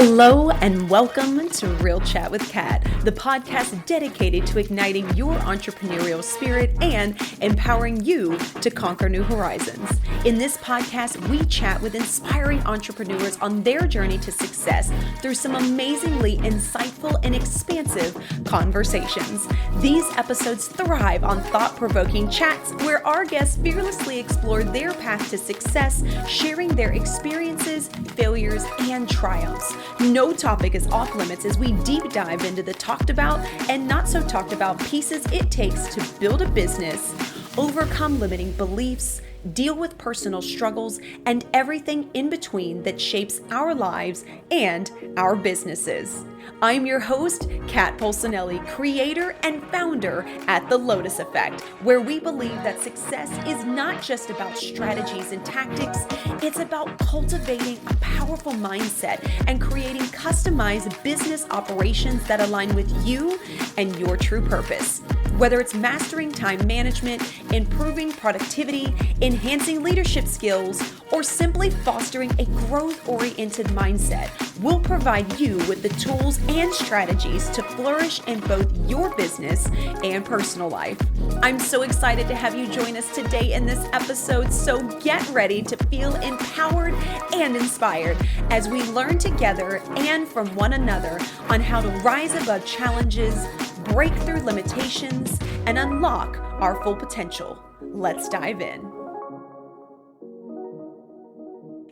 Hello and welcome to Real Chat with Kat, the podcast dedicated to igniting your entrepreneurial spirit and empowering you to conquer new horizons. In this podcast, we chat with inspiring entrepreneurs on their journey to success through some amazingly insightful and expansive conversations. These episodes thrive on thought-provoking chats where our guests fearlessly explore their path to success, sharing their experiences, failures, and triumphs. No topic is off limits as we deep dive into the talked about and not so talked about pieces it takes to build a business, overcome limiting beliefs, deal with personal struggles, and everything in between that shapes our lives and our businesses. I'm your host, Kat Polsinelli, creator and founder at The Lotus Effect, where we believe that success is not just about strategies and tactics, it's about cultivating a powerful mindset and creating customized business operations that align with you and your true purpose. Whether it's mastering time management, improving productivity, enhancing leadership skills, or simply fostering a growth-oriented mindset, we'll provide you with the tools and strategies to flourish in both your business and personal life. I'm so excited to have you join us today in this episode, so get ready to feel empowered and inspired as we learn together and from one another on how to rise above challenges, break through limitations, and unlock our full potential. Let's dive in.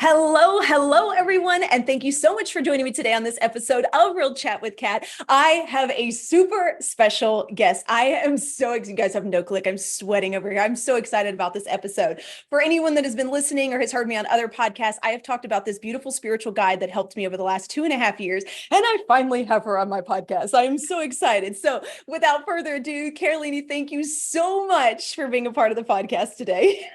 Hello, everyone, and thank you so much for joining me today on this episode of Real Chat with Kat. I have a super special guest. I am so excited. You guys have no clue. I'm sweating over here. I'm so excited about this episode. For anyone that has been listening or has heard me on other podcasts, I have talked about this beautiful spiritual guide that helped me over the last 2.5 years, and I finally have her on my podcast. I am so excited. So without further ado, Carolini, thank you so much for being a part of the podcast today.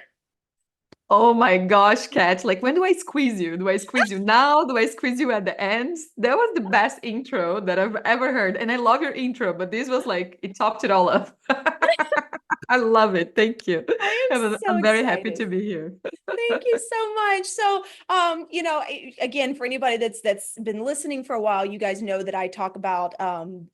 Oh my gosh, Kat, like when do I squeeze you? Do I squeeze you now? Do I squeeze you at the end? That was the best intro that I've ever heard. And I love your intro, but this was like, it topped it all up. I love it. Thank you. I am so I'm very happy excited. to be here. Thank you so much. So, again, for anybody that's been listening for a while, you guys know that I talk about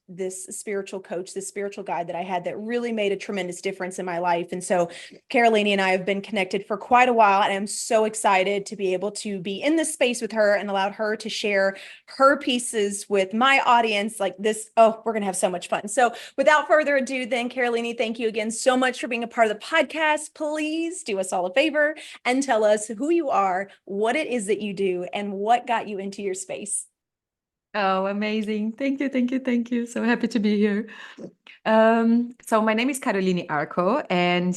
this spiritual coach, this spiritual guide that I had that really made a tremendous difference in my life. And so, Carolini and I have been connected for quite a while, and I'm so excited to be able to be in this space with her and allowed her to share her pieces with my audience like this. Oh, we're gonna have so much fun. So, without further ado, then, Carolini, thank you again so much for being a part of the podcast. Please do us all a favor and tell us who you are, what it is that you do, and what got you into your space. Oh, amazing. Thank you, thank you, thank you. So happy to be here. So my name is Carolini Arco, and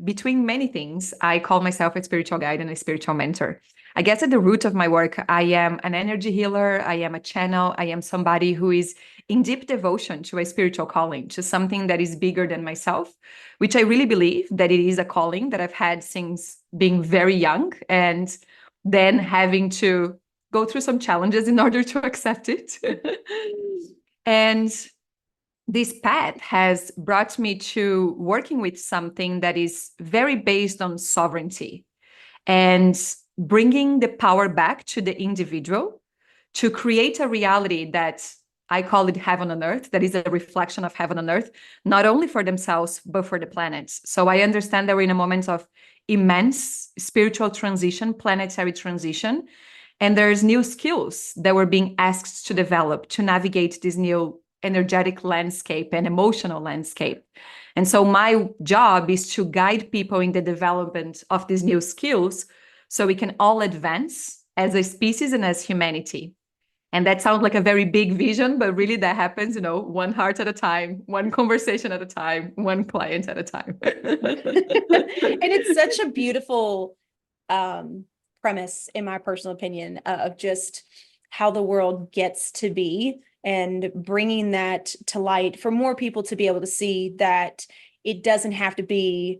between many things, I call myself a spiritual guide and a spiritual mentor. I guess at the root of my work, I am an energy healer, I am a channel, I am somebody who is in deep devotion to a spiritual calling, to something that is bigger than myself, which I really believe that it is a calling that I've had since being very young, and then having to go through some challenges in order to accept it. And this path has brought me to working with something that is very based on sovereignty and bringing the power back to the individual to create a reality that I call it heaven on earth, that is a reflection of heaven on earth, not only for themselves, but for the planet. So I understand that we're in a moment of immense spiritual transition, planetary transition, and there's new skills that we're being asked to develop to navigate this new energetic landscape and emotional landscape. And so my job is to guide people in the development of these new skills so we can all advance as a species and as humanity. And that sounds like a very big vision, but really that happens, one heart at a time, one conversation at a time, one client at a time. And it's such a beautiful premise, in my personal opinion, of just how the world gets to be and bringing that to light for more people to be able to see that it doesn't have to be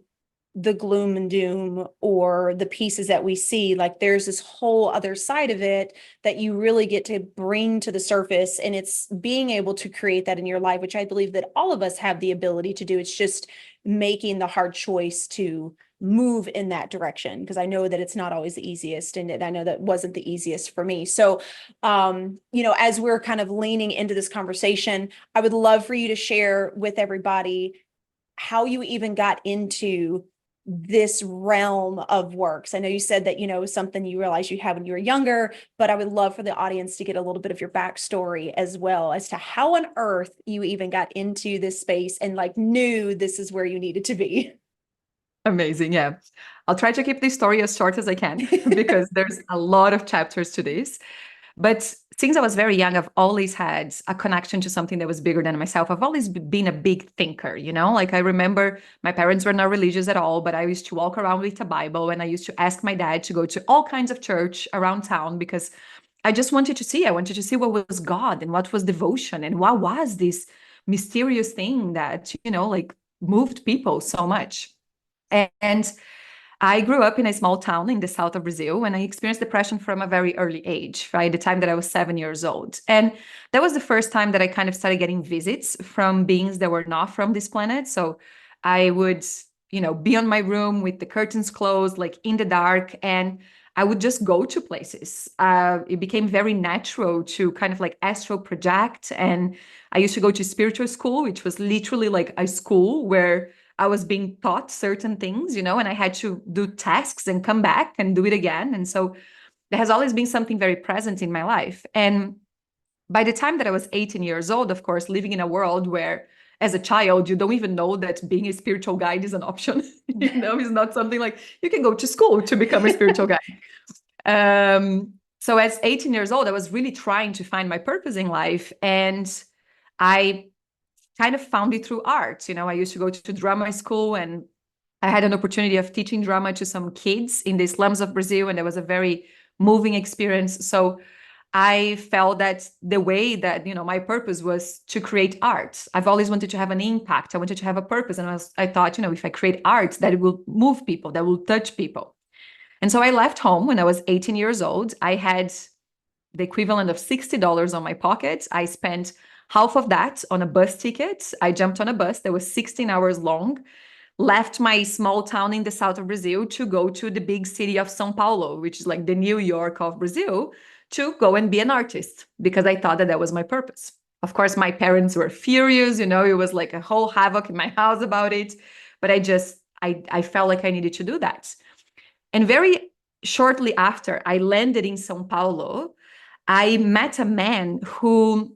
the gloom and doom or the pieces that we see. Like there's this whole other side of it that you really get to bring to the surface, and it's being able to create that in your life, which I believe that all of us have the ability to do. It's just making the hard choice to move in that direction, because I know that it's not always the easiest, and I know that wasn't the easiest for me. So, as we're kind of leaning into this conversation, I would love for you to share with everybody how you even got into this realm of works. I know you said that, it was something you realized you had when you were younger, but I would love for the audience to get a little bit of your backstory as well, as to how on earth you even got into this space and like knew this is where you needed to be. Amazing. Yeah. I'll try to keep this story as short as I can because there's a lot of chapters to this. But since I was very young, I've always had a connection to something that was bigger than myself. I've always been a big thinker, Like I remember my parents were not religious at all, but I used to walk around with a Bible and I used to ask my dad to go to all kinds of church around town because I just wanted to see. I wanted to see what was God and what was devotion and what was this mysterious thing that, like moved people so much. And I grew up in a small town in the south of Brazil, and I experienced depression from a very early age, right? The time that I was 7 years old. And that was the first time that I kind of started getting visits from beings that were not from this planet. So I would, be on my room with the curtains closed, like in the dark, and I would just go to places. It became very natural to kind of like astral project. And I used to go to spiritual school, which was literally like a school where I was being taught certain things, and I had to do tasks and come back and do it again. And so there has always been something very present in my life. And by the time that I was 18 years old, of course, living in a world where as a child, you don't even know that being a spiritual guide is an option, it's not something like you can go to school to become a spiritual guide. So as 18 years old, I was really trying to find my purpose in life. And I kind of found it through art. I used to go to drama school and I had an opportunity of teaching drama to some kids in the slums of Brazil. And it was a very moving experience. So I felt that the way that, my purpose was to create art. I've always wanted to have an impact. I wanted to have a purpose. And I thought, if I create art, that it will move people, that will touch people. And so I left home when I was 18 years old. I had the equivalent of $60 on my pocket. I spent half of that on a bus ticket. I jumped on a bus that was 16 hours long, left my small town in the south of Brazil to go to the big city of São Paulo, which is like the New York of Brazil, to go and be an artist because I thought that that was my purpose. Of course, my parents were furious. It was like a whole havoc in my house about it. But I felt like I needed to do that. And very shortly after I landed in São Paulo, I met a man who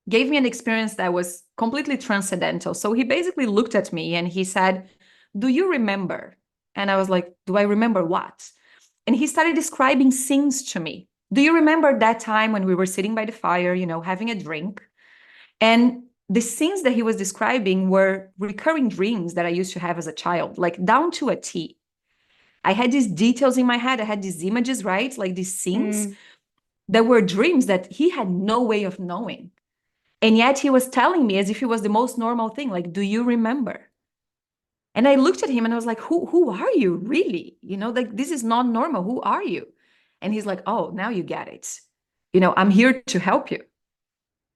gave me an experience that was completely transcendental. So he basically looked at me and he said, "Do you remember?" And I was like, "Do I remember what?" And he started describing scenes to me. "Do you remember that time when we were sitting by the fire, having a drink?" And the scenes that he was describing were recurring dreams that I used to have as a child, like down to a T. I had these details in my head. I had these images, right? Like these scenes that were dreams that he had no way of knowing. And yet he was telling me as if it was the most normal thing, like, "Do you remember?" And I looked at him and I was like, who are you really? Like, this is not normal. Who are you? And he's like, "Oh, now you get it. I'm here to help you.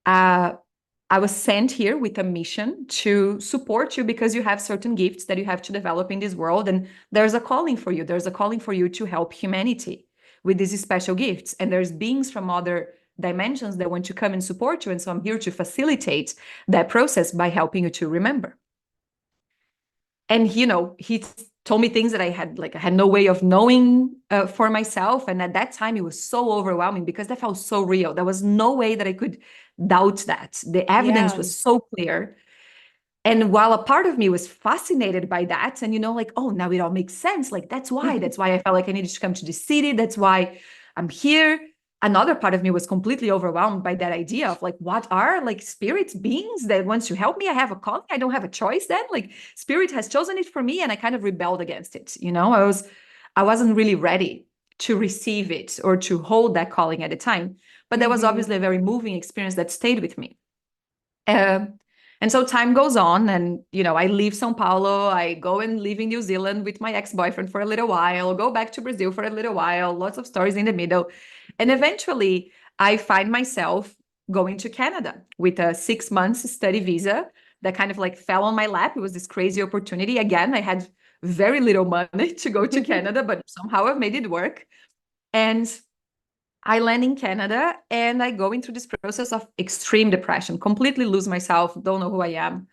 I was sent here with a mission to support you because you have certain gifts that you have to develop in this world. And there's a calling for you. There's a calling for you to help humanity with these special gifts. And there's beings from other dimensions that want to come and support you. And so I'm here to facilitate that process by helping you to remember." And, he told me things that I had no way of knowing for myself. And at that time, it was so overwhelming because that felt so real. There was no way that I could doubt that. The evidence was so clear. And while a part of me was fascinated by that, and, like, oh, now it all makes sense. Like, that's why I felt like I needed to come to the city. That's why I'm here. Another part of me was completely overwhelmed by that idea of like, what are like spirits, beings that wants to help me? I have a calling. I don't have a choice then. Like, spirit has chosen it for me. And I kind of rebelled against it. I wasn't really ready to receive it or to hold that calling at the time. But that was obviously a very moving experience that stayed with me. And so time goes on and, I leave São Paulo, I go and live in New Zealand with my ex-boyfriend for a little while, go back to Brazil for a little while, lots of stories in the middle. And eventually I find myself going to Canada with a 6 months study visa that kind of like fell on my lap. It was this crazy opportunity. Again, I had very little money to go to Canada, but somehow I've made it work. And I land in Canada and I go into this process of extreme depression, completely lose myself, don't know who I am.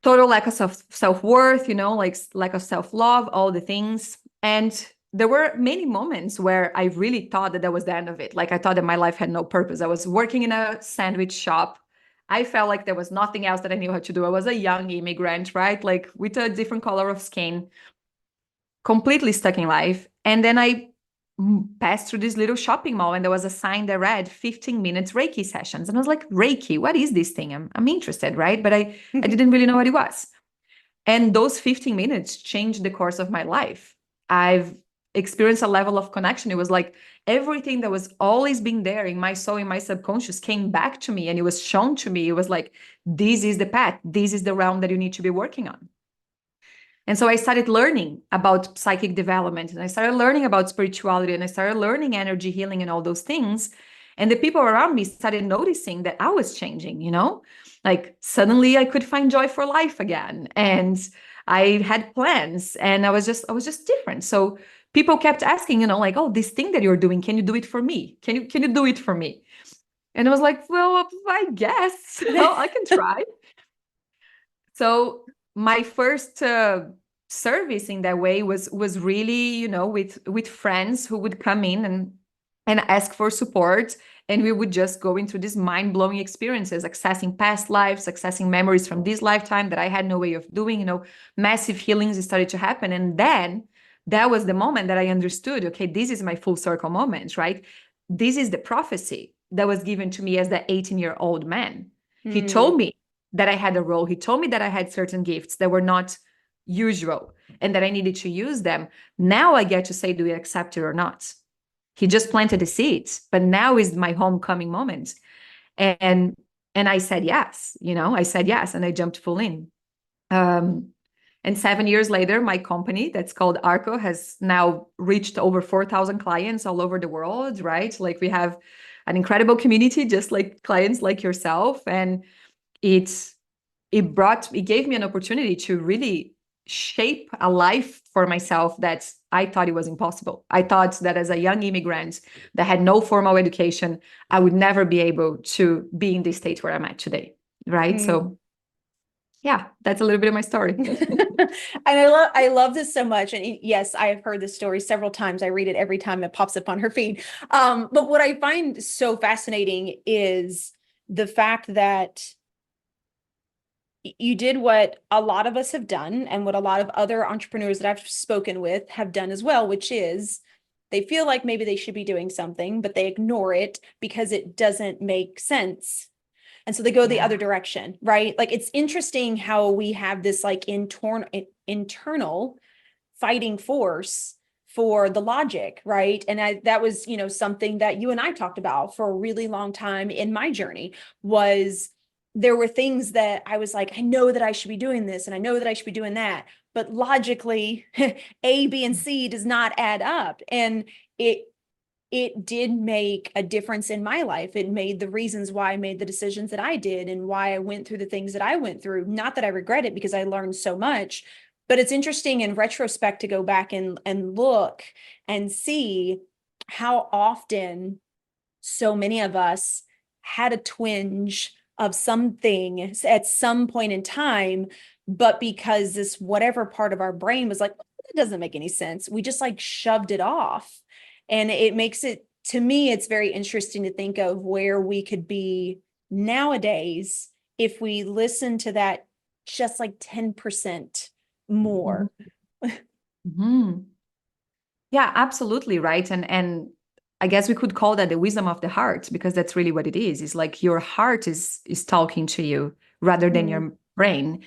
Total lack of self-worth, like lack of self-love, all the things. And there were many moments where I really thought that was the end of it. Like I thought that my life had no purpose. I was working in a sandwich shop. I felt like there was nothing else that I knew how to do. I was a young immigrant, right? Like with a different color of skin, completely stuck in life. And then I passed through this little shopping mall and there was a sign that read 15 minutes Reiki sessions. And I was like, Reiki, what is this thing? I'm interested, right? But I didn't really know what it was. And those 15 minutes changed the course of my life. I've experienced a level of connection. It was like everything that was always been there in my soul, in my subconscious came back to me and it was shown to me. It was like, this is the path. This is the realm that you need to be working on. And so I started learning about psychic development and I started learning about spirituality and I started learning energy healing and all those things. And the people around me started noticing that I was changing, like suddenly I could find joy for life again. And I had plans and I was just different. So people kept asking, like, oh, this thing that you're doing, can you do it for me? Can you do it for me? And I was like, well, I guess I can try. So my first service in that way was really, with friends who would come in and ask for support, and we would just go into these mind-blowing experiences, accessing past lives, accessing memories from this lifetime that I had no way of doing. Massive healings started to happen, and then that was the moment that I understood, okay, this is my full circle moment, right? This is the prophecy that was given to me as the 18-year-old man. He told me that I had a role. He told me that I had certain gifts that were not usual and that I needed to use them. Now I get to say, do we accept it or not? He just planted the seeds, but now is my homecoming moment. And I said yes, I said yes, and I jumped full in. And 7 years later, my company that's called Arco has now reached over 4,000 clients all over the world, right? Like we have an incredible community, just like clients like yourself. And it gave me an opportunity to really shape a life for myself that I thought it was impossible. I thought that as a young immigrant that had no formal education, I would never be able to be in the state where I'm at today, right? So yeah, that's a little bit of my story. And I love this so much. And yes, I have heard this story several times. I read it every time it pops up on her feed. But what I find so fascinating is the fact that you did what a lot of us have done and what a lot of other entrepreneurs that I've spoken with have done as well, which is they feel like maybe they should be doing something, but they ignore it because it doesn't make sense. And so they go the other direction, right? Like it's interesting how we have this like internal fighting force for the logic, right? And that was, something that you and I talked about for a really long time in my journey was there were things that I was like, I know that I should be doing this and I know that I should be doing that, but logically A, B, and C does not add up. And it did make a difference in my life. It made the reasons why I made the decisions that I did and why I went through the things that I went through. Not that I regret it because I learned so much, but it's interesting in retrospect to go back and look and see how often so many of us had a twinge of something at some point in time, but because this whatever part of our brain was like, it doesn't make any sense, we just like shoved it off. And it makes it, to me, it's very interesting to think of where we could be nowadays if we listen to that just like 10% more. Mm-hmm. Yeah, absolutely. Right. And I guess we could call that the wisdom of the heart, because that's really what it is. It's like your heart is talking to you rather than your brain.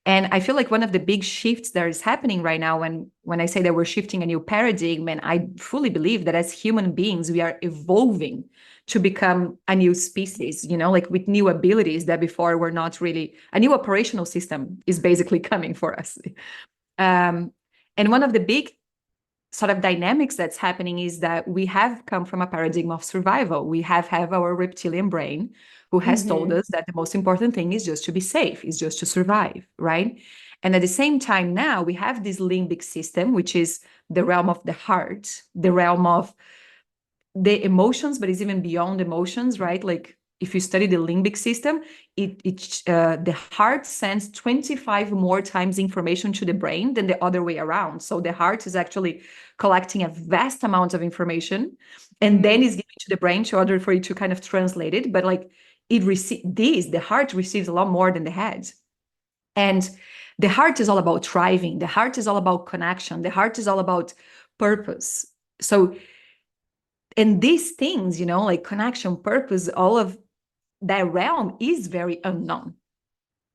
And I feel like one of the big shifts that is happening right now, when I say that we're shifting a new paradigm, and I fully believe that as human beings, we are evolving to become a new species, like with new abilities that before were not really, a new operational system is basically coming for us. And one of the big sort of dynamics that's happening is that we have come from a paradigm of survival. We have our reptilian brain who has told us that the most important thing is just to be safe, is just to survive, right? And at the same time, now we have this limbic system, which is the realm of the heart, the realm of the emotions, but it's even beyond emotions, right? Like if you study the limbic system, the heart sends 25 more times information to the brain than the other way around. So the heart is actually collecting a vast amount of information, and then is giving to the brain to order for it to kind of translate it. But like the heart receives a lot more than the head. And the heart is all about thriving. The heart is all about connection. The heart is all about purpose. So, and these things, like connection, purpose, all of that realm is very unknown.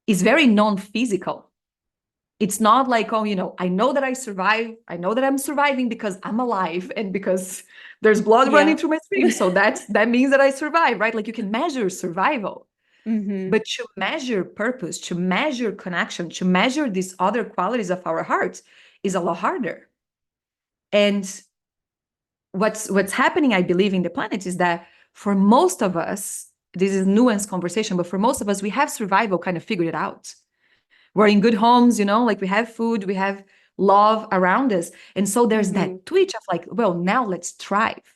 It's very non-physical. It's not like, oh, I know that I survive. I know that I'm surviving because I'm alive and because there's blood running through my stream. So that means that I survive, right? Like you can measure survival. But to measure purpose, to measure connection, to measure these other qualities of our hearts is a lot harder. And what's happening, I believe, in the planet is that for most of us, this is a nuanced conversation, but for most of us, we have survival kind of figured it out. We're in good homes, like we have food, we have love around us. And so there's that twitch of like, well, now let's thrive.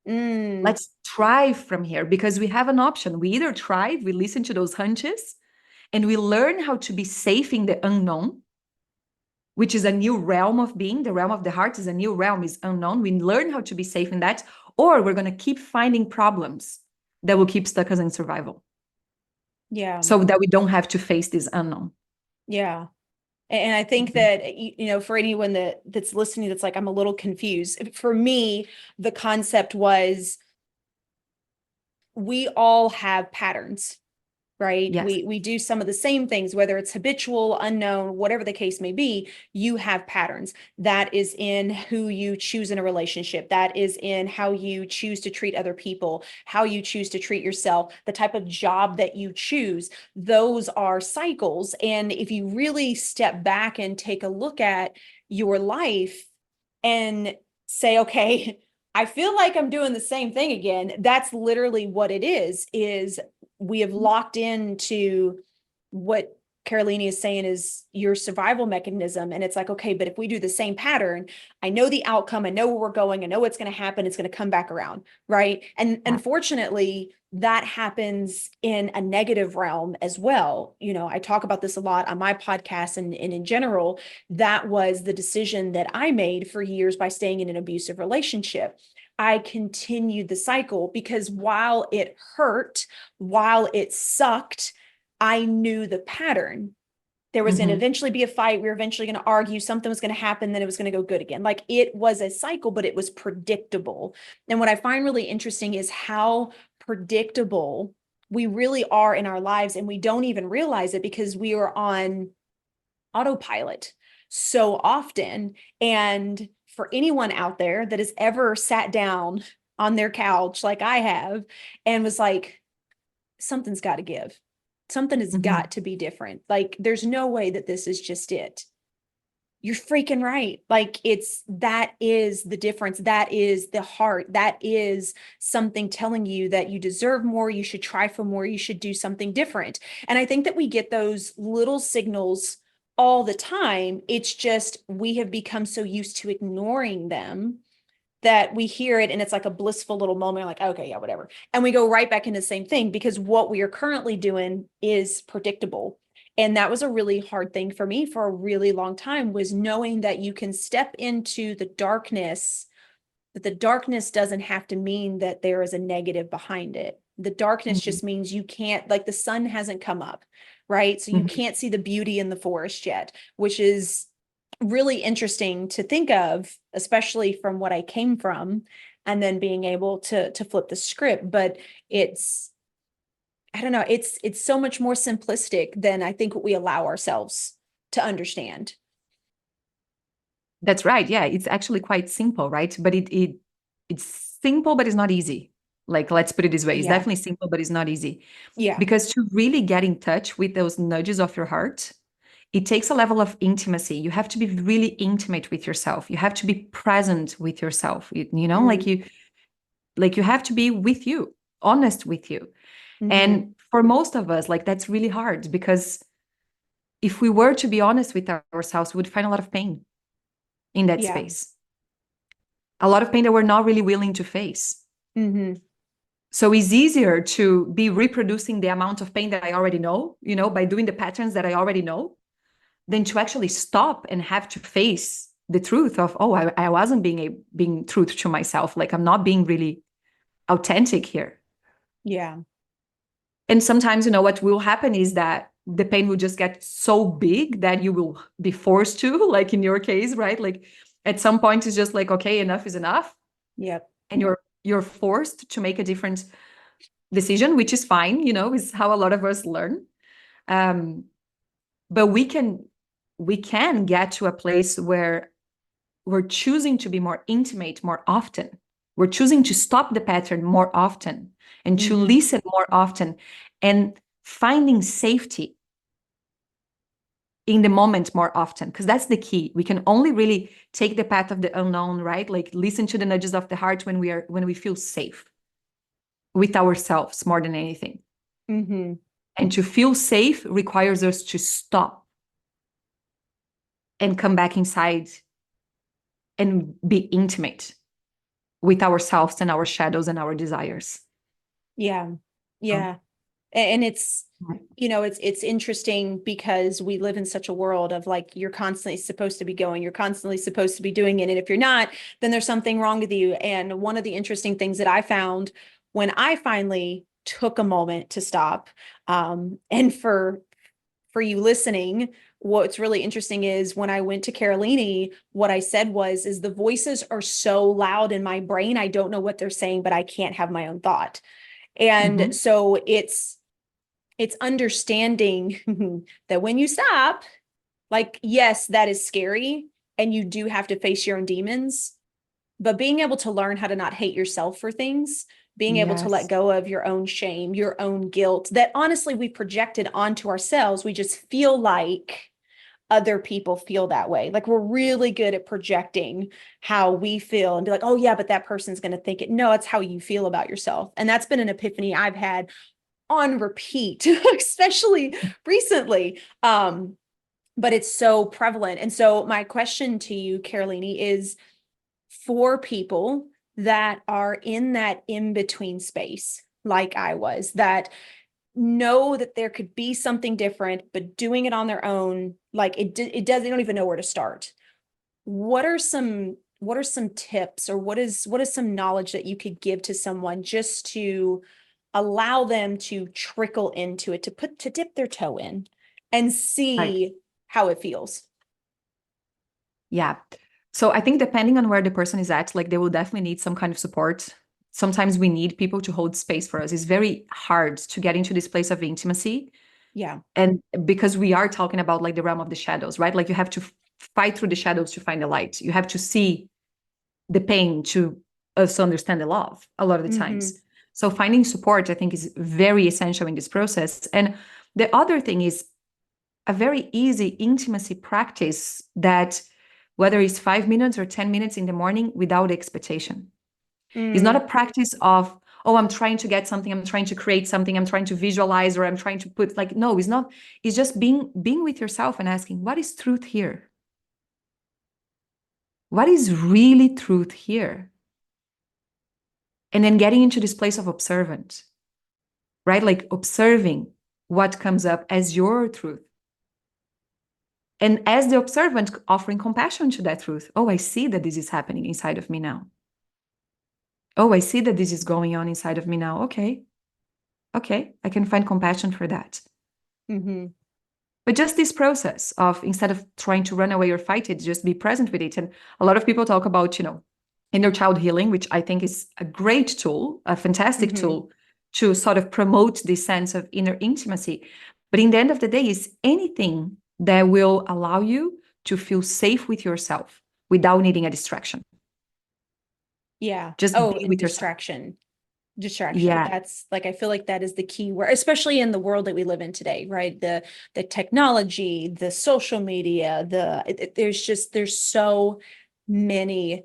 Let's thrive from here because we have an option. We either thrive, we listen to those hunches, and we learn how to be safe in the unknown, which is a new realm of being. The realm of the heart is a new realm, is unknown. We learn how to be safe in that, or we're going to keep finding problems that will keep stuck us in survival. Yeah. So that we don't have to face this unknown. Yeah. And I think that, for anyone that's listening, that's like, I'm a little confused. For me, the concept was we all have patterns, right? Yes. We do some of the same things, whether it's habitual, unknown, whatever the case may be. You have patterns. That is in who you choose in a relationship. That is in how you choose to treat other people, how you choose to treat yourself, the type of job that you choose. Those are cycles. And if you really step back and take a look at your life and say, okay, I feel like I'm doing the same thing again. That's literally what it is we have locked into what Carolini is saying is your survival mechanism. And it's like, okay, but if we do the same pattern, I know the outcome, I know where we're going, I know what's going to happen, it's going to come back around, right? And unfortunately, that happens in a negative realm as well. I talk about this a lot on my podcast and in general. That was the decision that I made for years by staying in an abusive relationship. I continued the cycle because while it hurt, while it sucked, I knew the pattern. There was going to eventually be a fight. We were eventually going to argue. Something was going to happen. Then it was going to go good again. Like it was a cycle, but it was predictable. And what I find really interesting is how predictable we really are in our lives. And we don't even realize it because we are on autopilot so often. And for anyone out there that has ever sat down on their couch like I have and was like, something's got to give. Something has got to be different. Like, there's no way that this is just it. You're freaking right. Like that is the difference. That is the heart. That is something telling you that you deserve more. You should try for more. You should do something different. And I think that we get those little signals all the time. It's just, we have become so used to ignoring them that we hear it and it's like a blissful little moment, like, okay, yeah, whatever. And we go right back into the same thing because what we are currently doing is predictable. And that was a really hard thing for me for a really long time, was knowing that you can step into the darkness, but the darkness doesn't have to mean that there is a negative behind it. The darkness just means you can't, like the sun hasn't come up, right? So you can't see the beauty in the forest yet, which is really interesting to think of, especially from what I came from, and then being able to flip the script. But I don't know, it's so much more simplistic than I think what we allow ourselves to understand. That's right. Yeah, it's actually quite simple, right? But it's simple, but it's not easy. Like, let's put it this way. It's definitely simple, but it's not easy. Yeah. Because to really get in touch with those nudges of your heart, it takes a level of intimacy. You have to be really intimate with yourself. You have to be present with yourself. Like you have to be with you, honest with you. And for most of us, like that's really hard because if we were to be honest with ourselves, we would find a lot of pain in that Yeah. space. A lot of pain that we're not really willing to face. Mm-hmm. So it's easier to be reproducing the amount of pain that I already know, by doing the patterns that I already know, than to actually stop and have to face the truth of, oh, I wasn't being truth to myself. Like I'm not being really authentic here. Yeah. And sometimes, what will happen is that the pain will just get so big that you will be forced to, like in your case, right? Like at some point it's just like, okay, enough is enough. Yep. And you're forced to make a different decision, which is fine, is how a lot of us learn. But we can get to a place where we're choosing to be more intimate more often. We're choosing to stop the pattern more often and to Mm-hmm. listen more often and finding safety in the moment more often, because that's the key. We can only really take the path of the unknown, right? Like listen to the nudges of the heart when we feel safe with ourselves more than anything. Mm-hmm. And to feel safe requires us to stop and come back inside and be intimate with ourselves and our shadows and our desires. Yeah. Oh. Yeah. And it's interesting because we live in such a world of like, you're constantly supposed to be going, you're constantly supposed to be doing it. And if you're not, then there's something wrong with you. And one of the interesting things that I found when I finally took a moment to stop, and for you listening, what's really interesting is when I went to Carolini, what I said is the voices are so loud in my brain. I don't know what they're saying, but I can't have my own thought. And Mhm. so it's understanding that when you stop, like, yes, that is scary and you do have to face your own demons, but being able to learn how to not hate yourself for things, being able to let Yes. go of your own shame, your own guilt that honestly we projected onto ourselves. We just feel like other people feel that way. Like we're really good at projecting how we feel and be like, oh yeah, but that person's going to think it. No, it's how you feel about yourself. And that's been an epiphany I've had on repeat, especially recently. But it's so prevalent. And so my question to you, Carolini, is for people that are in that in-between space, like I was, that know that there could be something different, but doing it on their own, like it does, they don't even know where to start. What are some tips, or what is some knowledge that you could give to someone just to allow them to trickle into it, to dip their toe in and Right. see how it feels? Yeah. So I think depending on where the person is at, like they will definitely need some kind of support. Sometimes we need people to hold space for us. It's very hard to get into this place of intimacy. Yeah. And because we are talking about like the realm of the shadows, right? Like you have to fight through the shadows to find the light. You have to see the pain to also understand the love a lot of the Mm-hmm. times. So finding support, I think, is very essential in this process. And the other thing is a very easy intimacy practice that whether it's 5 minutes or 10 minutes in the morning without expectation. It's not a Mm. practice of, oh, I'm trying to get something, I'm trying to create something, I'm trying to visualize, or I'm trying to put like, no, it's not. It's just being with yourself and asking, what is truth here? What is really truth here? And then getting into this place of observant, right? Like observing what comes up as your truth. And as the observant, offering compassion to that truth. Oh, I see that this is happening inside of me now. Oh, I see that this is going on inside of me now. Okay. Okay. I can find compassion for that. Mm-hmm. But just this process of instead of trying to run away or fight it, just be present with it. And a lot of people talk about, inner child healing, which I think is a great tool, a fantastic Mm-hmm. tool to sort of promote this sense of inner intimacy. But in the end of the day, is anything that will allow you to feel safe with yourself without needing a distraction. Yeah. Just Oh, be and with yourself. distraction, Yeah. that's like, I feel like that is the key word, especially in the world that we live in today, right? The technology, the social media, there's so many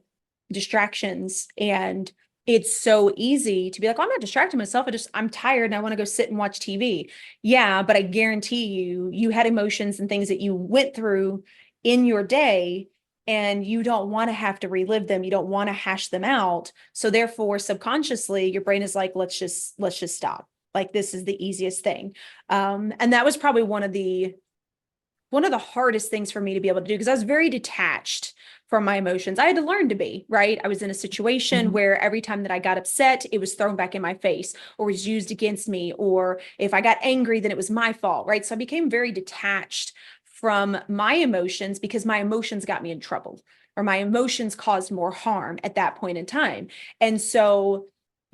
distractions. And it's so easy to be like, oh, I'm not distracting myself. I'm tired and I want to go sit and watch TV. Yeah, but I guarantee you had emotions and things that you went through in your day, and you don't want to have to relive them. You don't want to hash them out. So therefore, subconsciously, your brain is like, let's just stop. Like, this is the easiest thing. And that was probably one of the hardest things for me to be able to do, because I was very detached from my emotions. I had to learn to be, right? I was in a situation Mhm. where every time that I got upset, it was thrown back in my face or was used against me. Or if I got angry, then it was my fault, right? So I became very detached from my emotions because my emotions got me in trouble, or my emotions caused more harm at that point in time. And so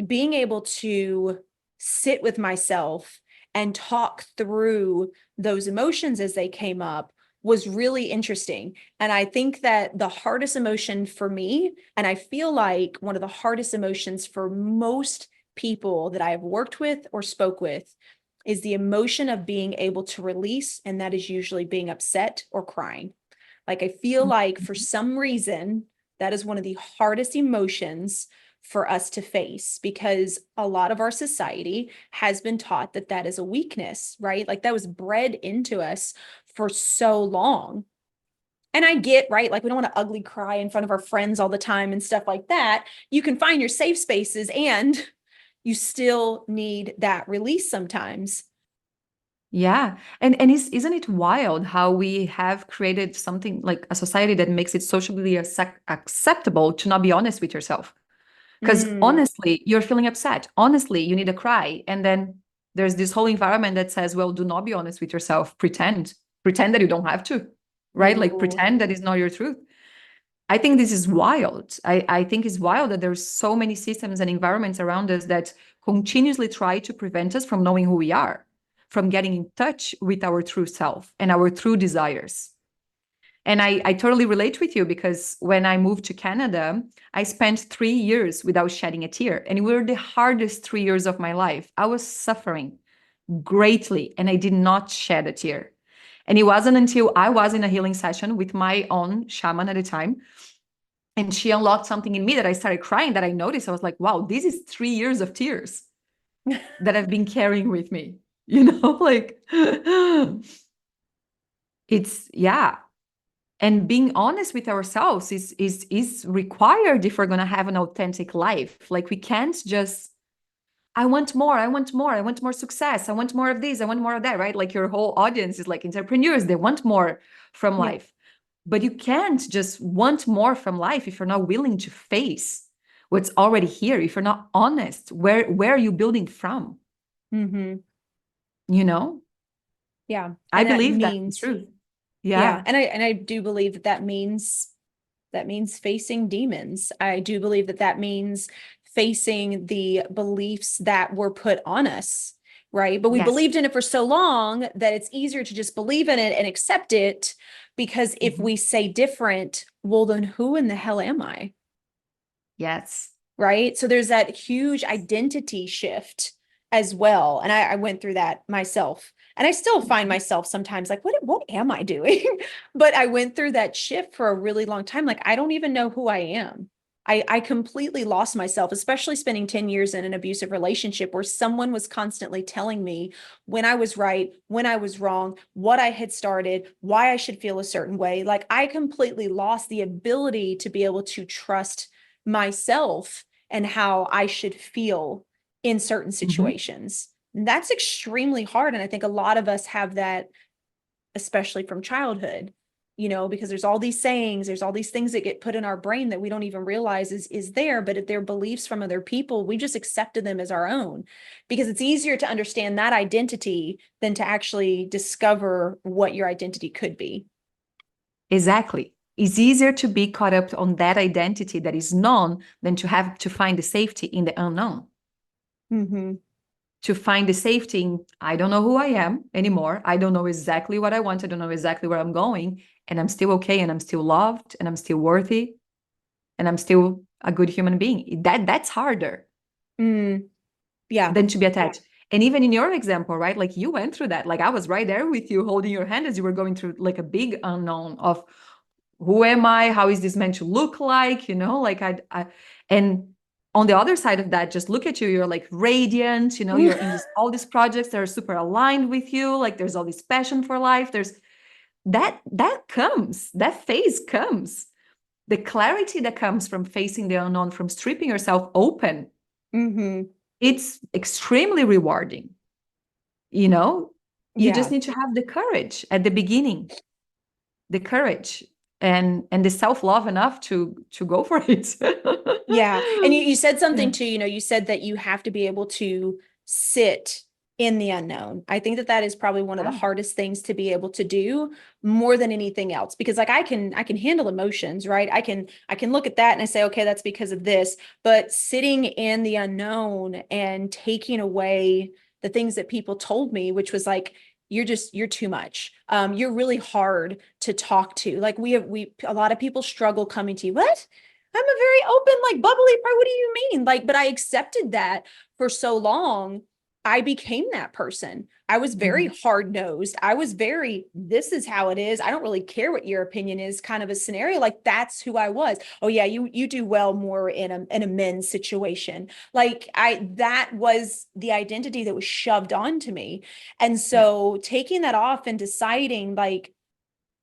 being able to sit with myself and talk through those emotions as they came up was really interesting. And I think that the hardest emotion for me, and I feel like one of the hardest emotions for most people that I have worked with or spoke with, is the emotion of being able to release. And that is usually being upset or crying. Like, I feel like for some reason, that is one of the hardest emotions for us to face, because a lot of our society has been taught that that is a weakness, right? Like, that was bred into us for so long. And I get, right, like, we don't want to ugly cry in front of our friends all the time and stuff like that. You can find your safe spaces, and you still need that release sometimes. Yeah. And isn't it wild how we have created something like a society that makes it socially acceptable to not be honest with yourself? Because Mm. honestly, you're feeling upset. Honestly, you need a cry. And then there's this whole environment that says, well, do not be honest with yourself. Pretend that you don't have to, right? Like Ooh. pretend that is not your truth. I think this is wild. I think it's wild that there's so many systems and environments around us that continuously try to prevent us from knowing who we are, from getting in touch with our true self and our true desires. And I totally relate with you, because when I moved to Canada, I spent 3 years without shedding a tear. And it were the hardest 3 years of my life. I was suffering greatly and I did not shed a tear. And it wasn't until I was in a healing session with my own shaman at the time, and she unlocked something in me that I started crying, that I noticed. I was like, wow, this is 3 years of tears that I've been carrying with me. Like it's, yeah. And being honest with ourselves is required if we're going to have an authentic life. Like we can't just, I want more, I want more, I want more success, I want more of this, I want more of that, right? Like your whole audience is like entrepreneurs, they want more from Yeah. life. But you can't just want more from life if you're not willing to face what's already here. If you're not honest, where are you building from? Mm-hmm. You know, Yeah. I And that believe that's the means, truth. yeah. Yeah. And I do believe that that means facing demons. I do believe that that means facing the beliefs that were put on us, right? But we Yes. believed in it for so long that it's easier to just believe in it and accept it, because if Mhm. we say different, well, then who in the hell am I? Yes. Right? So there's that huge identity shift as well. And I went through that myself. And I still find Mhm. myself sometimes like, what am I doing? But I went through that shift for a really long time. Like, I don't even know who I am. I completely lost myself, especially spending 10 years in an abusive relationship where someone was constantly telling me when I was right, when I was wrong, what I had started, why I should feel a certain way. Like, I completely lost the ability to be able to trust myself and how I should feel in certain Mhm. situations. And that's extremely hard. And I think a lot of us have that, especially from childhood, because there's all these sayings, there's all these things that get put in our brain that we don't even realize is there, but if they're beliefs from other people, we just accepted them as our own, because it's easier to understand that identity than to actually discover what your identity could be. Exactly. It's easier to be caught up on that identity that is known than to have to find the safety in the unknown. Mm-hmm. To find the safety in, I don't know who I am anymore. I don't know exactly what I want. I don't know exactly where I'm going. And I'm still okay. And I'm still loved. And I'm still worthy. And I'm still a good human being. That's harder Mm, yeah. than to be attached. And even in your example, right? Like you went through that. Like I was right there with you, holding your hand as you were going through like a big unknown of who am I? How is this meant to look like? Like and on the other side of that, just look at you, you're like radiant, you're in all these projects that are super aligned with you, like there's all this passion for life. There's that phase comes, the clarity that comes from facing the unknown, from stripping yourself open. It's extremely rewarding. You just need to have the courage at the beginning, the courage and the self-love enough to go for it. Yeah. And you said something too, you said that you have to be able to sit in the unknown. I think that is probably one of the hardest things to be able to do more than anything else, because like I can handle emotions, right? I can look at that and I say, okay, that's because of this, but sitting in the unknown and taking away the things that people told me, which was like, you're too much. You're really hard to talk to. Like a lot of people struggle coming to you. What? I'm a very open, like bubbly, what do you mean? Like, but I accepted that for so long. I became that person. I was very hard-nosed. I was this is how it is. I don't really care what your opinion is, kind of a scenario. Like that's who I was. Oh yeah, you do well more in a men's situation. Like that was the identity that was shoved onto me. And so taking that off and deciding, like,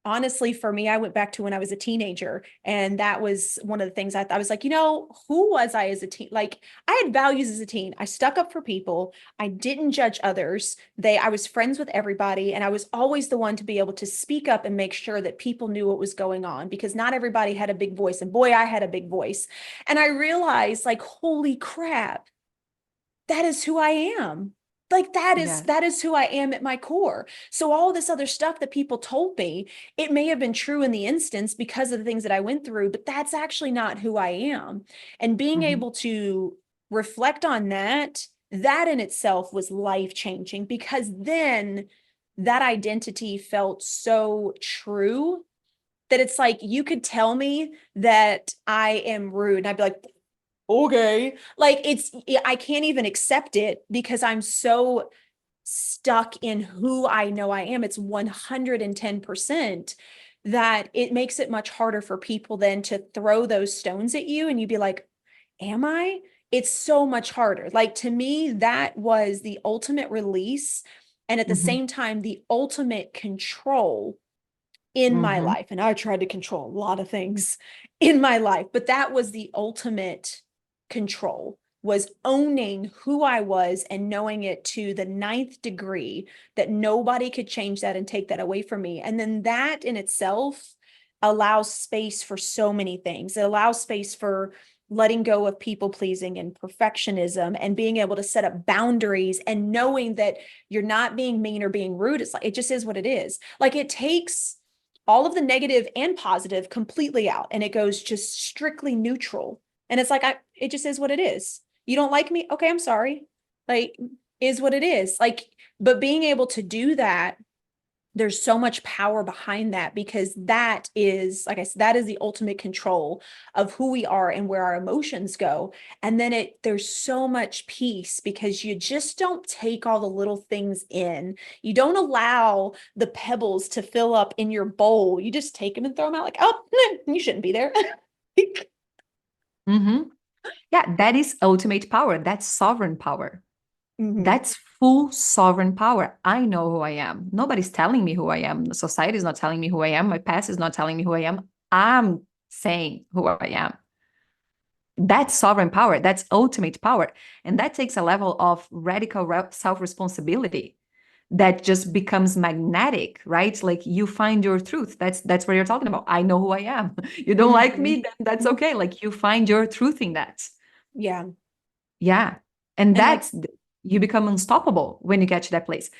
honestly, for me, I went back to when I was a teenager, and that was one of the things I was like, who was I as a teen? Like I had values as a teen. I stuck up for people. I didn't judge others. I was friends with everybody. And I was always the one to be able to speak up and make sure that people knew what was going on, because not everybody had a big voice, and boy, I had a big voice. And I realized, like, holy crap, that is who I am. Like that is who I am at my core. So all this other stuff that people told me, it may have been true in the instance because of the things that I went through, but that's actually not who I am. And being able to reflect on that in itself was life-changing, because then that identity felt so true that it's like, you could tell me that I am rude and I'd be like, okay, like I can't even accept it because I'm so stuck in who I know I am. It's 110% that it makes it much harder for people then to throw those stones at you and you'd be like, am I? It's so much harder. Like, to me, that was the ultimate release, and at the same time the ultimate control in my life. And I tried to control a lot of things in my life, but that was the ultimate control, was owning who I was and knowing it to the 9th degree, that nobody could change that and take that away from me. And then that in itself allows space for so many things. It allows space for letting go of people pleasing and perfectionism, and being able to set up boundaries and knowing that you're not being mean or being rude. It's like, it just is what it is. Like, it takes all of the negative and positive completely out, and it goes just strictly neutral. And it's like, it just is what it is. You don't like me? Okay, I'm sorry. Like, is what it is. Like, but being able to do that, there's so much power behind that, because that is, like I said, that is the ultimate control of who we are and where our emotions go. And then there's so much peace, because you just don't take all the little things in. You don't allow the pebbles to fill up in your bowl. You just take them and throw them out like, oh, you shouldn't be there. Yeah, that is ultimate power. That's sovereign power. That's full sovereign power. I know who I am. Nobody's telling me who I am. Society is not telling me who I am. My past is not telling me who I am. I'm saying who I am. That's sovereign power. That's ultimate power. And that takes a level of radical self-responsibility that just becomes magnetic, right? Like, you find your truth. That's what you're talking about. I know who I am. You don't like me, then that's okay. Like, you find your truth in that. Yeah. Yeah. And that's, you become unstoppable when you get to that place.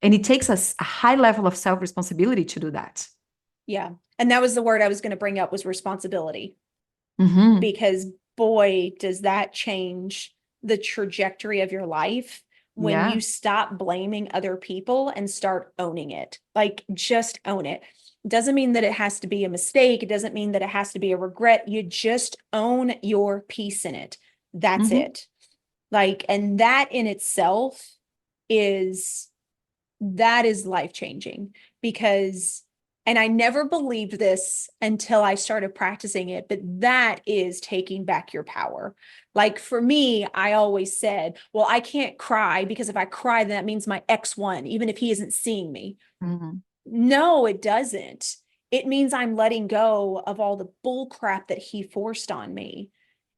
And it takes us a high level of self-responsibility to do that. Yeah. And that was the word I was going to bring up, was responsibility. Because boy, does that change the trajectory of your life when you stop blaming other people and start owning it. Like, just own it. Doesn't mean that it has to be a mistake. It doesn't mean that it has to be a regret. You just own your piece in it. That's it. Like, and that in itself is life-changing, because And I never believed this until I started practicing it, but that is taking back your power. Like for me, I always said, well, I can't cry because if I cry, then that means my ex won, even if he isn't seeing me. Mhm. No, it doesn't. It means I'm letting go of all the bull crap that he forced on me.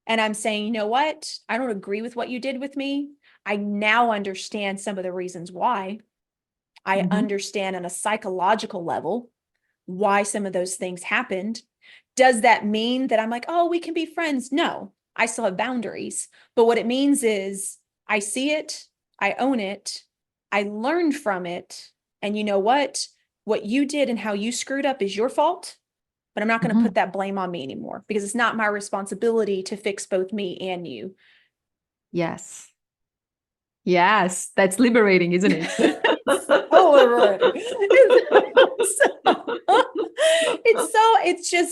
And I'm saying, you know what? I don't agree with what you did with me. I now understand some of the reasons why. I Mhm. understand on a psychological level why some of those things happened. Does that mean that I'm like, oh, we can be friends? No, I still have boundaries. But what it means is I see it, I own it, I learned from it. And you know what? What you did and how you screwed up is your fault, but I'm not going to Mhm. put that blame on me anymore because it's not my responsibility to fix both me and you. Yes. Yes, that's liberating, isn't it? It's so liberating.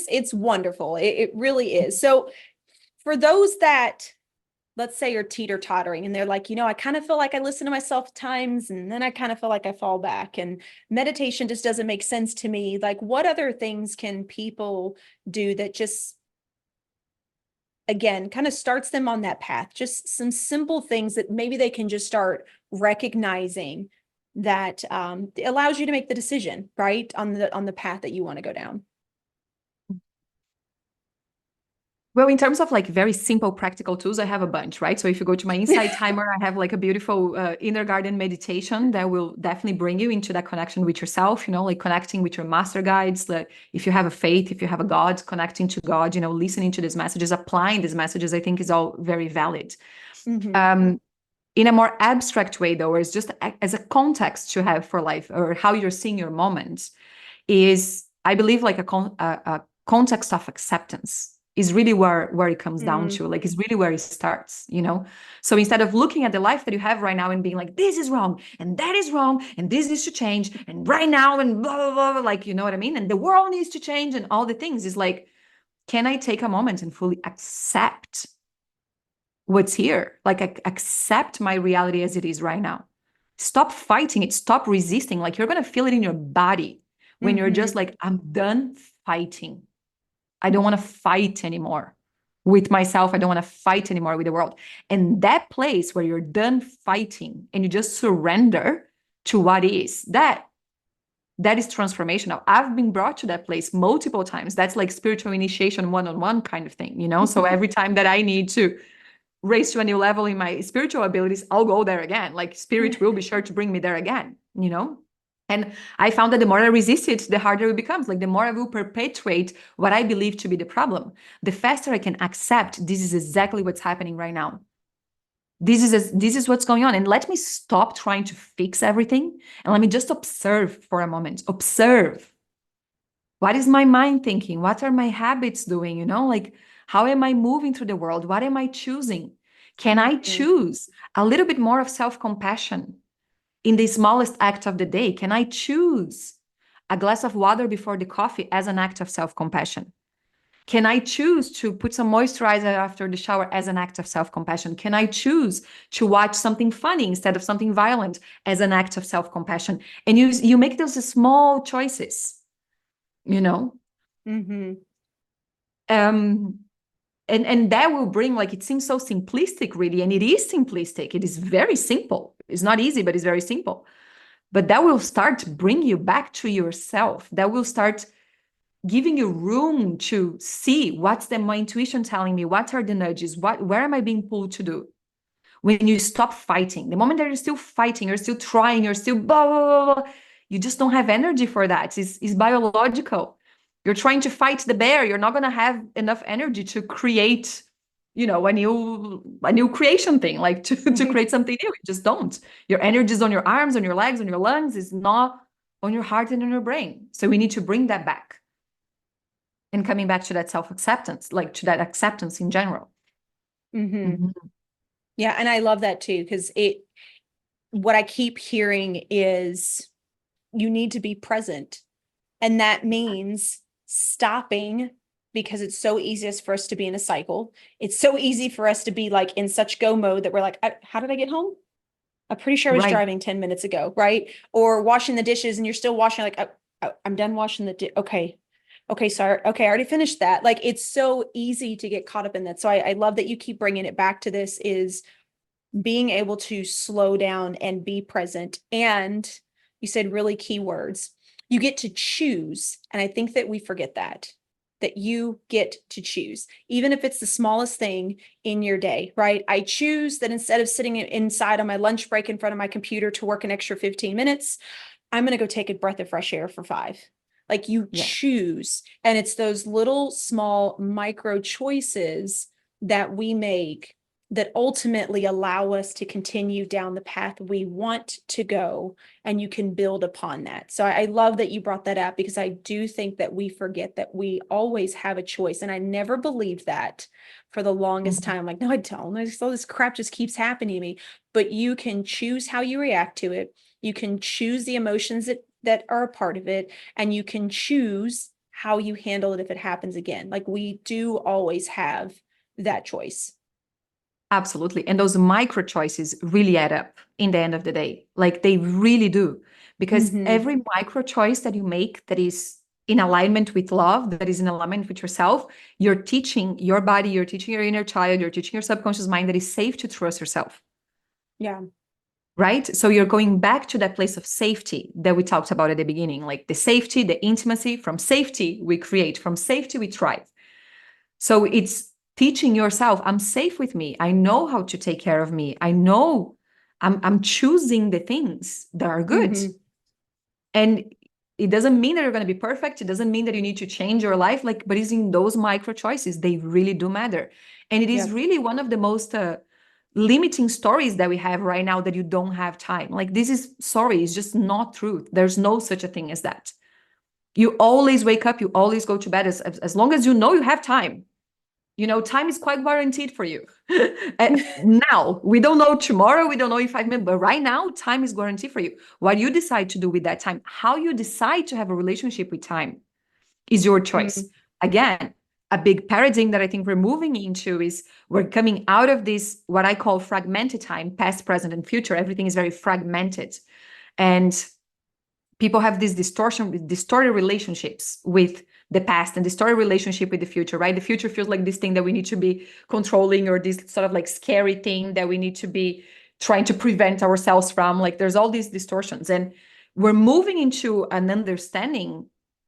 It's wonderful. It really is. So for those that, let's say, are teeter tottering and they're like, I kind of feel like I listen to myself at times and then I kind of feel like I fall back and meditation just doesn't make sense to me. Like, what other things can people do that just, again, kind of starts them on that path? Just some simple things that maybe they can just start recognizing that allows you to make the decision, right, on the path that you want to go down. Well, in terms of like very simple practical tools, I have a bunch, right? So if you go to my Insight Timer, I have like a beautiful inner garden meditation that will definitely bring you into that connection with yourself, like connecting with your master guides. Like if you have a faith, if you have a God, connecting to God, listening to these messages, applying these messages, I think is all very valid. Mm-hmm. Um, in a more abstract way, though, or it's just as a context to have for life or how you're seeing your moments, is I believe like a context of acceptance is really where it comes down Mm-hmm. to, like is really where it starts. So instead of looking at the life that you have right now and being like, this is wrong and that is wrong and this needs to change and right now and blah blah blah, like, you know what I mean, and the world needs to change and all the things, is like, can I take a moment and fully accept what's here, like accept my reality as it is right now? Stop fighting it, stop resisting. Like you're going to feel it in your body when you're Mm-hmm. just like, I'm done fighting. I don't want to fight anymore with myself. I don't want to fight anymore with the world. And that place where you're done fighting and you just surrender to what is, that is transformational. I've been brought to that place multiple times. That's like spiritual initiation one-on-one kind of thing. So every time that I need to raise to a new level in my spiritual abilities, I'll go there again. Like spirit will be sure to bring me there again. And I found that the more I resist it, the harder it becomes. Like the more I will perpetuate what I believe to be the problem, the faster I can accept this is exactly what's happening right now. This is what's going on. And let me stop trying to fix everything. And let me just observe for a moment. Observe. What is my mind thinking? What are my habits doing? Like, how am I moving through the world? What am I choosing? Can I Mm-hmm. choose a little bit more of self-compassion in the smallest act of the day? Can I choose a glass of water before the coffee as an act of self-compassion? Can I choose to put some moisturizer after the shower as an act of self-compassion? Can I choose to watch something funny instead of something violent as an act of self-compassion? And you make those small choices, you know? Mm-hmm. Um, and that will bring, like, it seems so simplistic, really, and it is simplistic. It is very simple. It's not easy, but it's very simple. But that will start to bring you back to yourself. That will start giving you room to see what's my intuition telling me, what are the nudges, where am I being pulled to do? When you stop fighting, the moment that you're still fighting, you're still trying, you're still blah, blah, blah, blah, you just don't have energy for that. It's biological. You're trying to fight the bear. You're not going to have enough energy to create, a new creation thing, like to create something new. You just don't. Your energy is on your arms, on your legs, on your lungs. Is not on your heart and on your brain. So we need to bring that back. And coming back to that self-acceptance, like to that acceptance in general. Mm-hmm. Mhm. Yeah, and I love that too, because what I keep hearing is you need to be present. And that means stopping, because it's so easiest for us to be in a cycle. It's so easy for us to be like in such go mode that we're like, how did I get home? I'm pretty sure I was Right. driving 10 minutes ago, right? Or washing the dishes and you're still washing, like, I'm done washing okay. Okay, sorry. Okay, I already finished that. Like it's so easy to get caught up in that. So I love that you keep bringing it back to this is being able to slow down and be present. And you said really key words. You get to choose. And I think that we forget that you get to choose, even if it's the smallest thing in your day, right? I choose that instead of sitting inside on my lunch break in front of my computer to work an extra 15 minutes, I'm going to go take a breath of fresh air for 5. Like you Yeah. choose. And it's those little small micro choices that we make that ultimately allow us to continue down the path we want to go. And you can build upon that. So I love that you brought that up because I do think that we forget that we always have a choice. And I never believed that for the longest Mhm. time. Like, no, I don't. All this crap just keeps happening to me. But you can choose how you react to it. You can choose the emotions that are a part of it, and you can choose how you handle it if it happens again. Like we do always have that choice. Absolutely. And those micro choices really add up in the end of the day. Like they really do. Because Mm-hmm. every micro choice that you make that is in alignment with love, that is in alignment with yourself, you're teaching your body, you're teaching your inner child, you're teaching your subconscious mind that it's safe to trust yourself. Yeah. Right? So you're going back to that place of safety that we talked about at the beginning, like the safety, the intimacy. From safety, we create, from safety, we thrive. So it's teaching yourself, I'm safe with me. I know how to take care of me. I know I'm choosing the things that are good. Mm-hmm. And it doesn't mean that you're going to be perfect. It doesn't mean that you need to change your life. Like, but it's in those micro choices, they really do matter. And it is Yep. really one of the most limiting stories that we have right now that you don't have time. Like, this is sorry, it's just not truth. There's no such a thing as that. You always wake up, you always go to bed as long as you know you have time. You know, time is quite guaranteed for you. Now, we don't know tomorrow, we don't know in 5 minutes, but right now, time is guaranteed for you. What you decide to do with that time, how you decide to have a relationship with time is your choice. Mm-hmm. Again, a big paradigm that I think we're moving into is we're coming out of this, what I call fragmented time, past, present, and future. Everything is very fragmented. And people have this distorted relationships with the past and distorted relationship with the future, right? The future feels like this thing that we need to be controlling, or this sort of like scary thing that we need to be trying to prevent ourselves from. Like there's all these distortions, and we're moving into an understanding.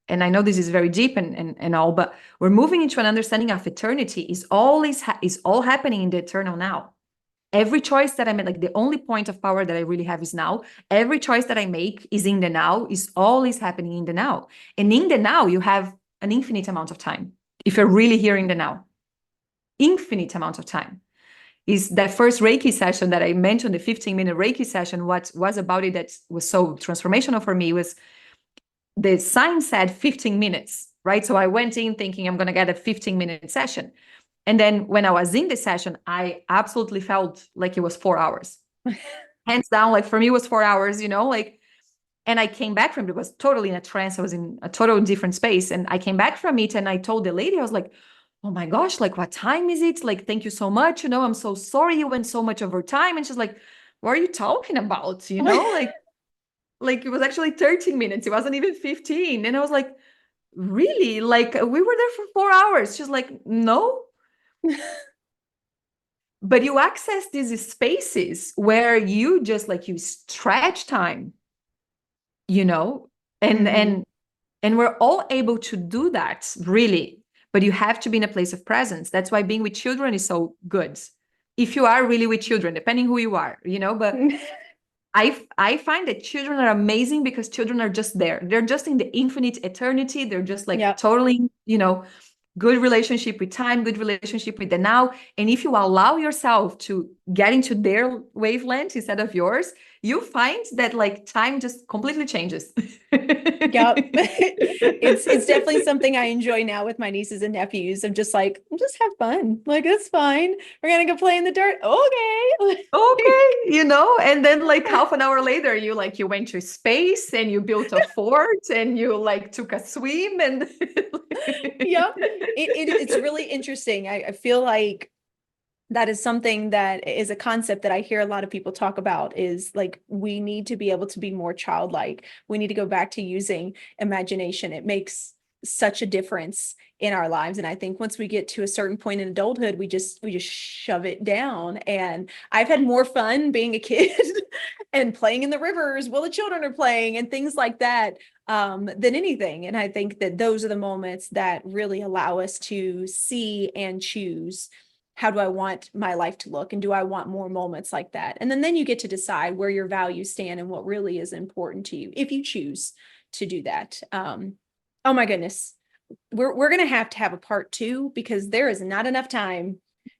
And I know this is very deep and all, but we're moving into an understanding of eternity is always is all happening in the eternal now. Every choice that I make, like the only point of power that I really have is now. Every choice that I make is in the now, is always happening in the now. And in the now, you have an infinite amount of time. If you're really here in the now, infinite amount of time. Is that first Reiki session that I mentioned, the 15-minute Reiki session, what was about it that was so transformational for me was the sign said 15 minutes, right? So I went in thinking I'm going to get a 15-minute session. And then when I was in the session, I absolutely felt like it was 4 hours. Hands down, like for me, it was 4 hours, like, and I came back from it, was totally in a trance. I was in a total different space. And I came back from it and I told the lady, I was like, oh my gosh, like what time is it? Like, thank you so much. I'm so sorry you went so much over time. And she's like, what are you talking about? Like it was actually 13 minutes. It wasn't even 15. And I was like, really? Like we were there for 4 hours. She's like, no, but you access these spaces where you just like you stretch time, you know, and Mm-hmm. and and we're all able to do that, really. But you have to be in a place of presence. That's why being with children is so good. If you are really with children, depending who you are, but I find that children are amazing because children are just there. They're just in the infinite eternity. They're just like Yep. totally, good relationship with time, good relationship with the now. And if you allow yourself to get into their wavelength instead of yours, you find that like time just completely changes. Yep. It's definitely something I enjoy now with my nieces and nephews. I'm just like, just have fun. Like, it's fine. We're gonna go play in the dirt. Okay. Okay, and then like half an hour later, you went to space and you built a fort and you like took a swim and Yep. It's really interesting. I feel like That is something that is a concept that I hear a lot of people talk about, is like, we need to be able to be more childlike. We need to go back to using imagination. It makes such a difference in our lives. And I think once we get to a certain point in adulthood, we just shove it down. And I've had more fun being a kid and playing in the rivers while the children are playing and things like that, than anything. And I think that those are the moments that really allow us to see and choose, how do I want my life to look? And do I want more moments like that? And then you get to decide where your values stand and what really is important to you, if you choose to do that. Oh my goodness. We're going to have a part 2, because there is not enough time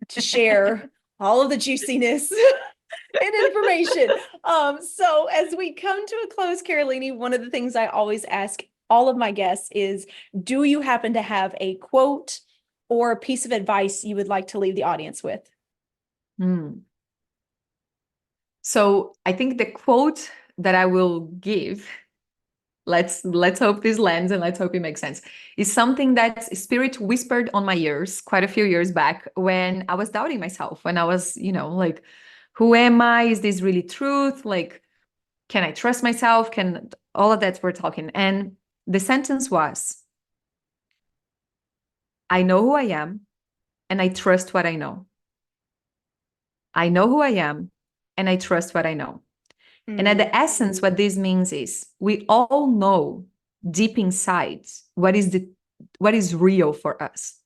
to share all of the juiciness and information. So as we come to a close, Carolini, one of the things I always ask all of my guests is, do you happen to have a quote or a piece of advice you would like to leave the audience with? So I think the quote that I will give, let's hope this lands and let's hope it makes sense, is something that Spirit whispered on my ears quite a few years back when I was doubting myself, when I was, like, who am I? Is this really truth? Like, can I trust myself? Can all of that we're talking? And the sentence was, I know who I am and I trust what I know. I know who I am and I trust what I know. And at the essence, what this means is we all know deep inside what is real for us.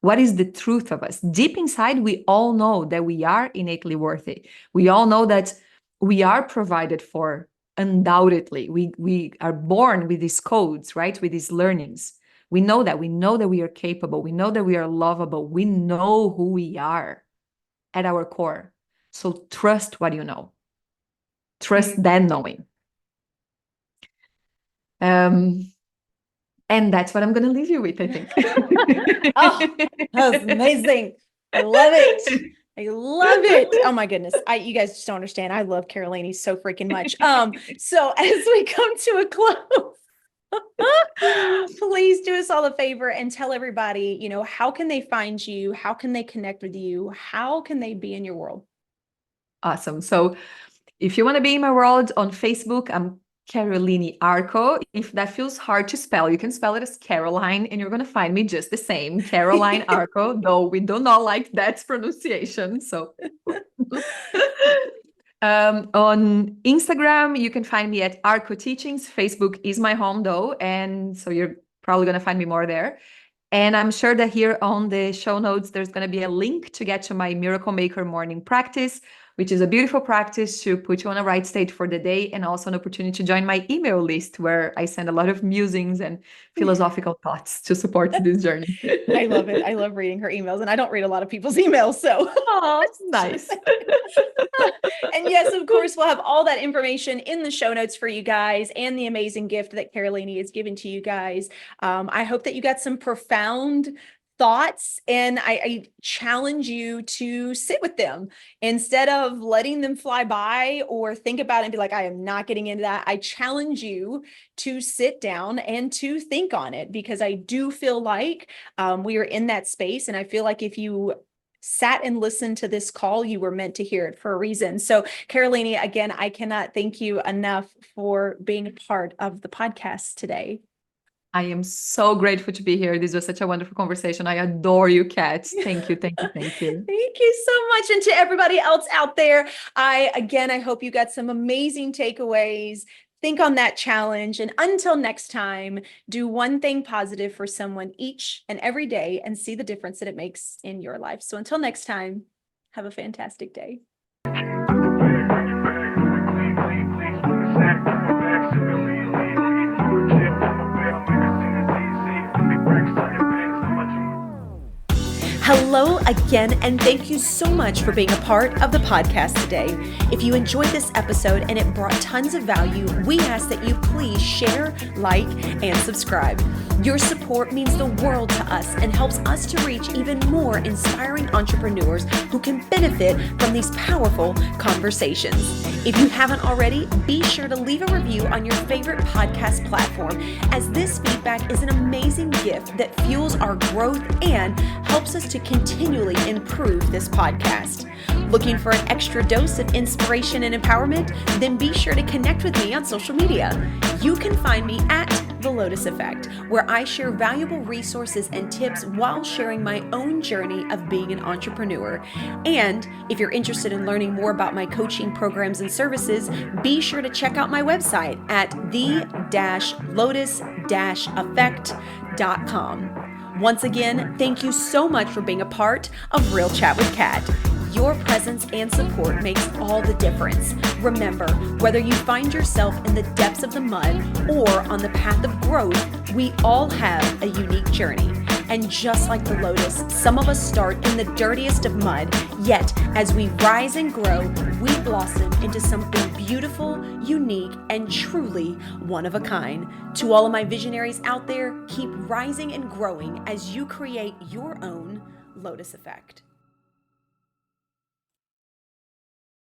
What is the truth of us? Deep inside, we all know that we are innately worthy. We all know that we are provided for, undoubtedly. We are born with these codes, right? With these learnings. We know that. We know that we are capable. We know that we are lovable. We know who we are at our core. So trust what you know. Trust that knowing. And that's what I'm going to leave you with, I think. Oh, that's amazing. I love it. I love it. Oh my goodness. You guys just don't understand. I love Carolini so freaking much. So as we come to a close, please do us all a favor and tell everybody, how can they find you? How can they connect with you? How can they be in your world? Awesome. So if you want to be in my world, on Facebook, I'm Carolini Arco. If that feels hard to spell, you can spell it as Caroline and you're going to find me just the same, Caroline Arco, though we do not like that pronunciation. So on Instagram, you can find me at Arco Teachings. Facebook is my home though. And so you're probably going to find me more there. And I'm sure that here on the show notes, there's going to be a link to get to my Miracle Maker morning practice, which is a beautiful practice to put you on a right state for the day, and also an opportunity to join my email list where I send a lot of musings and philosophical thoughts to support this journey. I love it. I love reading her emails, and I don't read a lot of people's emails, so. Oh, nice. And yes, of course, we'll have all that information in the show notes for you guys, and the amazing gift that Carolini is giving to you guys. I hope that you got some profound thoughts, and I challenge you to sit with them instead of letting them fly by or think about it and be like, I am not getting into that. I challenge you to sit down and to think on it, because I do feel like we are in that space. And I feel like if you sat and listened to this call, you were meant to hear it for a reason. So Carolini, again, I cannot thank you enough for being a part of the podcast today. I am so grateful to be here. This was such a wonderful conversation. I adore you, Kat. Thank you, thank you, thank you. Thank you so much. And to everybody else out there, I hope you got some amazing takeaways. Think on that challenge. And until next time, do one thing positive for someone each and every day and see the difference that it makes in your life. So until next time, have a fantastic day. Hello again, and thank you so much for being a part of the podcast today. If you enjoyed this episode and it brought tons of value, we ask that you please share, like, and subscribe. Your support means the world to us and helps us to reach even more inspiring entrepreneurs who can benefit from these powerful conversations. If you haven't already, be sure to leave a review on your favorite podcast platform, as this feedback is an amazing gift that fuels our growth and helps us to to continually improve this podcast. Looking for an extra dose of inspiration and empowerment? Then be sure to connect with me on social media. You can find me at The Lotus Effect, where I share valuable resources and tips while sharing my own journey of being an entrepreneur. And if you're interested in learning more about my coaching programs and services, be sure to check out my website at the-lotus-effect.com. Once again, thank you so much for being a part of Real Chat with Kat. Your presence and support makes all the difference. Remember, whether you find yourself in the depths of the mud or on the path of growth, we all have a unique journey. And just like the lotus, some of us start in the dirtiest of mud, yet as we rise and grow, we blossom into something beautiful, unique, and truly one of a kind. To all of my visionaries out there, keep rising and growing as you create your own Lotus Effect.